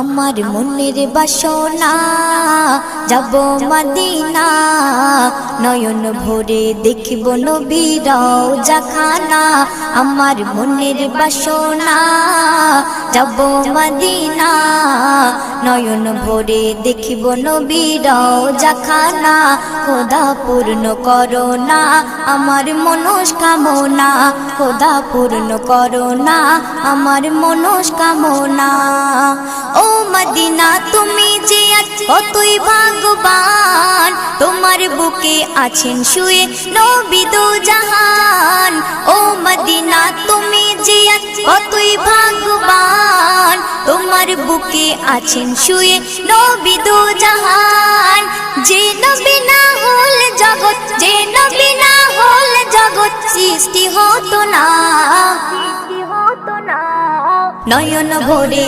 আমার মনের বাসনা যাব মদিনা, নয়ন ভরে দেখিব নবীর রওজাখানা। আমার মনের বাসনা যাব মদিনা, নয়ন ভরে দেখিব নবীর রওজাখানা। খোদা পূর্ণ করো না আমার মনস্কামনা, খোদা পূর্ণ করো না আমার মনস্কামনা। ও মদিনা তুমি যে কতই ভাগ্যবান, তোমার বুকে আছেন শুয়ে নবী দো জাহান। ও মদিনা তুমি যে কতই ভাগ্যবান, তোমার বুকে আছেন শুয়ে নবী দো জাহান। যে নবী না হল জগৎ, যে নবী না হল জগৎ সৃষ্টি হতো না। নয়ন ভরে